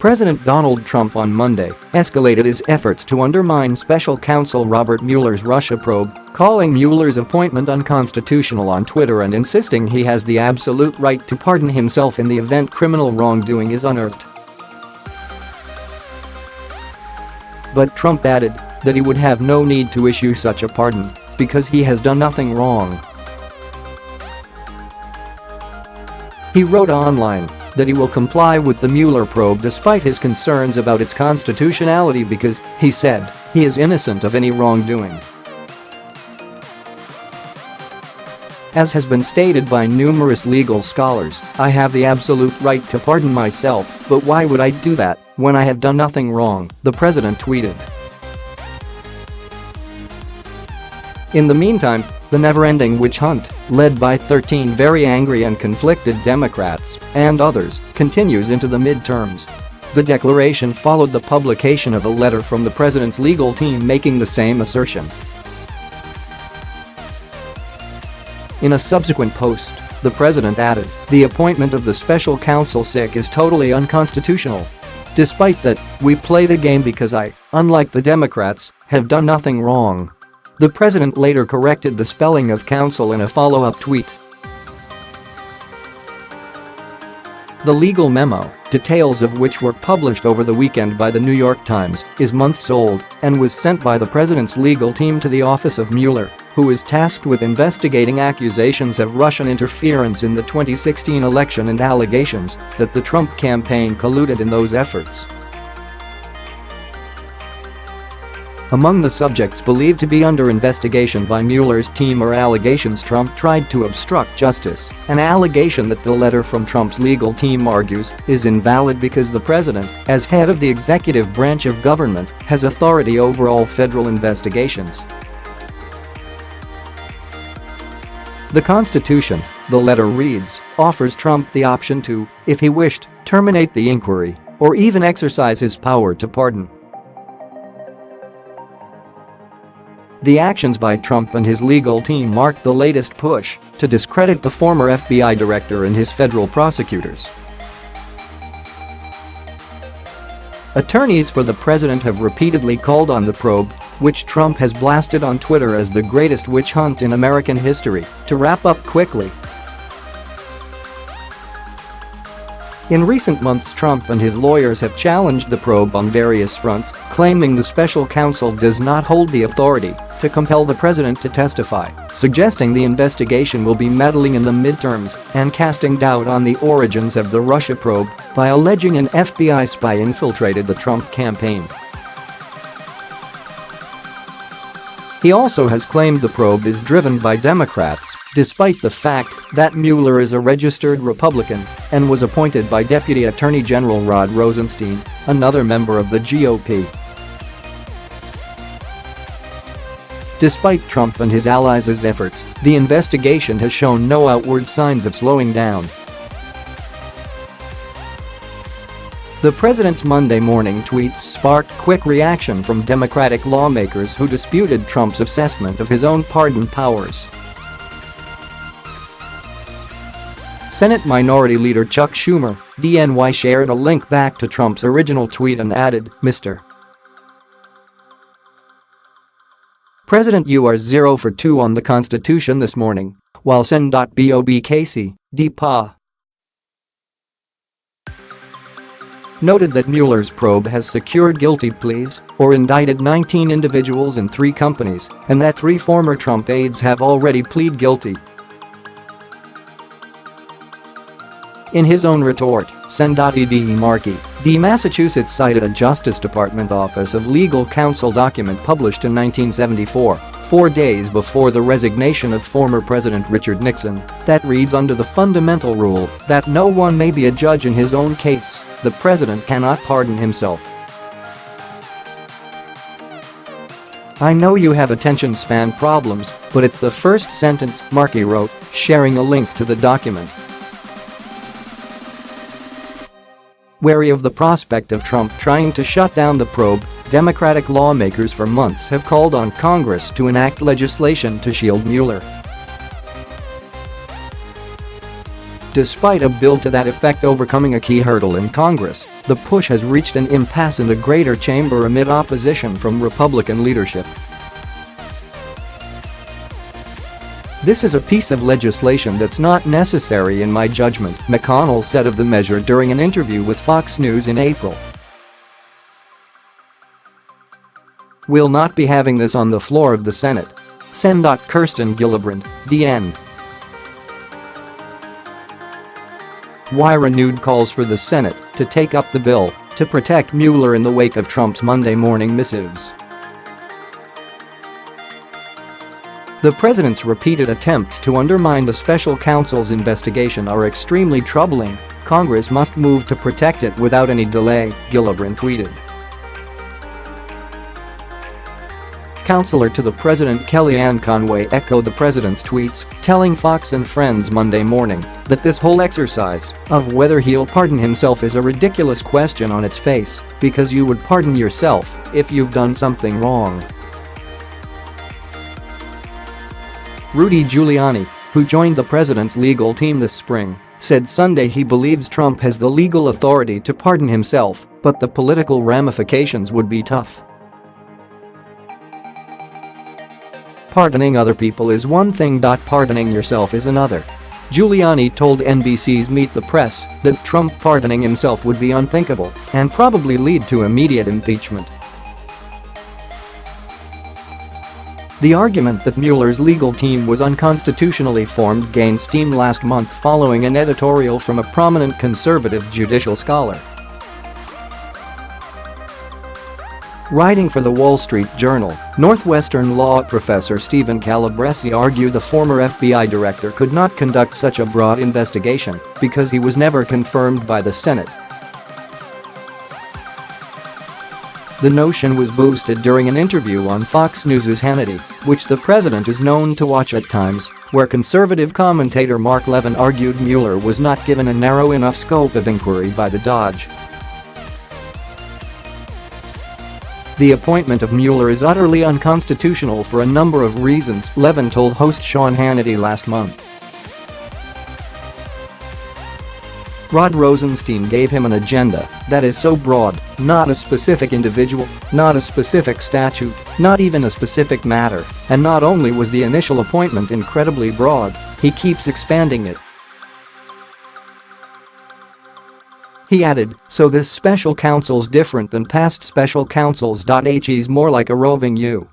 President Donald Trump on Monday escalated his efforts to undermine special counsel Robert Mueller's Russia probe, calling Mueller's appointment unconstitutional on Twitter and insisting he has the absolute right to pardon himself in the event criminal wrongdoing is unearthed. But Trump added that he would have no need to issue such a pardon because he has done nothing wrong. He wrote online that he will comply with the Mueller probe despite his concerns about its constitutionality because, he said, he is innocent of any wrongdoing. As has been stated by numerous legal scholars, I have the absolute right to pardon myself, but why would I do that when I have done nothing wrong, the president tweeted. In the meantime, the never-ending witch hunt, led by 13 very angry and conflicted Democrats and others, continues into the midterms. The declaration followed the publication of a letter from the president's legal team making the same assertion. In a subsequent post, the president added, "The appointment of the special counsel SIC is totally unconstitutional. Despite that, we play the game because I, unlike the Democrats, have done nothing wrong." The president later corrected the spelling of counsel in a follow-up tweet. The legal memo, details of which were published over the weekend by the New York Times, is months old and was sent by the president's legal team to the office of Mueller, who is tasked with investigating accusations of Russian interference in the 2016 election and allegations that the Trump campaign colluded in those efforts. Among the subjects believed to be under investigation by Mueller's team are allegations Trump tried to obstruct justice, an allegation that the letter from Trump's legal team argues is invalid because the president, as head of the executive branch of government, has authority over all federal investigations. The Constitution, the letter reads, offers Trump the option to, if he wished, terminate the inquiry or even exercise his power to pardon. The actions by Trump and his legal team mark the latest push to discredit the former FBI director and his federal prosecutors. Attorneys for the president have repeatedly called on the probe, which Trump has blasted on Twitter as the greatest witch hunt in American history, to wrap up quickly. In recent months, Trump and his lawyers have challenged the probe on various fronts, claiming the special counsel does not hold the authority to compel the president to testify, suggesting the investigation will be meddling in the midterms and casting doubt on the origins of the Russia probe by alleging an FBI spy infiltrated the Trump campaign. He also has claimed the probe is driven by Democrats, despite the fact that Mueller is a registered Republican and was appointed by Deputy Attorney General Rod Rosenstein, another member of the GOP. Despite Trump and his allies' efforts, the investigation has shown no outward signs of slowing down. The president's Monday morning tweets sparked quick reaction from Democratic lawmakers who disputed Trump's assessment of his own pardon powers. Senate Minority Leader Chuck Schumer, DNY, shared a link back to Trump's original tweet and added, "Mr. President, you are 0 for 2 on the Constitution this morning, while Sen.Bob Casey, DPA, noted that Mueller's probe has secured guilty pleas or indicted 19 individuals and 3 companies, and that 3 former Trump aides have already plead guilty." In his own retort, Sen.Ed Markey, D. Massachusetts cited a Justice Department Office of Legal Counsel document published in 1974, 4 days before the resignation of former President Richard Nixon, that reads, "Under the fundamental rule that no one may be a judge in his own case, the president cannot pardon himself." "I know you have attention span problems, but it's the first sentence," Markey wrote, sharing a link to the document. Wary of the prospect of Trump trying to shut down the probe, Democratic lawmakers for months have called on Congress to enact legislation to shield Mueller. Despite a bill to that effect overcoming a key hurdle in Congress, the push has reached an impasse in the Greater Chamber amid opposition from Republican leadership. "This is a piece of legislation that's not necessary in my judgment," McConnell said of the measure during an interview with Fox News in April. "We'll not be having this on the floor of the Senate." Sen. Kirsten Gillibrand, DN. Why renewed calls for the Senate to take up the bill to protect Mueller in the wake of Trump's Monday morning missives. The president's repeated attempts to undermine the special counsel's investigation are extremely troubling. Congress must move to protect it without any delay, Gillibrand tweeted. Counselor to the president Kellyanne Conway echoed the president's tweets, telling Fox and Friends Monday morning that this whole exercise of whether he'll pardon himself is a ridiculous question on its face, because you would pardon yourself if you've done something wrong. Rudy Giuliani, who joined the president's legal team this spring, said Sunday he believes Trump has the legal authority to pardon himself, but the political ramifications would be tough. "Pardoning other people is one thing. Pardoning yourself is another." Giuliani told NBC's Meet the Press that Trump pardoning himself would be unthinkable and probably lead to immediate impeachment. The argument that Mueller's legal team was unconstitutionally formed gained steam last month following an editorial from a prominent conservative judicial scholar. Writing for the Wall Street Journal, Northwestern law professor Stephen Calabresi argued the former FBI director could not conduct such a broad investigation because he was never confirmed by the Senate. The notion was boosted during an interview on Fox News' Hannity, which the president is known to watch at times, where conservative commentator Mark Levin argued Mueller was not given a narrow enough scope of inquiry by the DOJ. "The appointment of Mueller is utterly unconstitutional for a number of reasons," Levin told host Sean Hannity last month. Rod Rosenstein gave him an agenda that is so broad, not a specific individual, not a specific statute, not even a specific matter, and not only was the initial appointment incredibly broad, he keeps expanding it. He added, "So this special counsel's different than past special counsels. He's more like a roving U.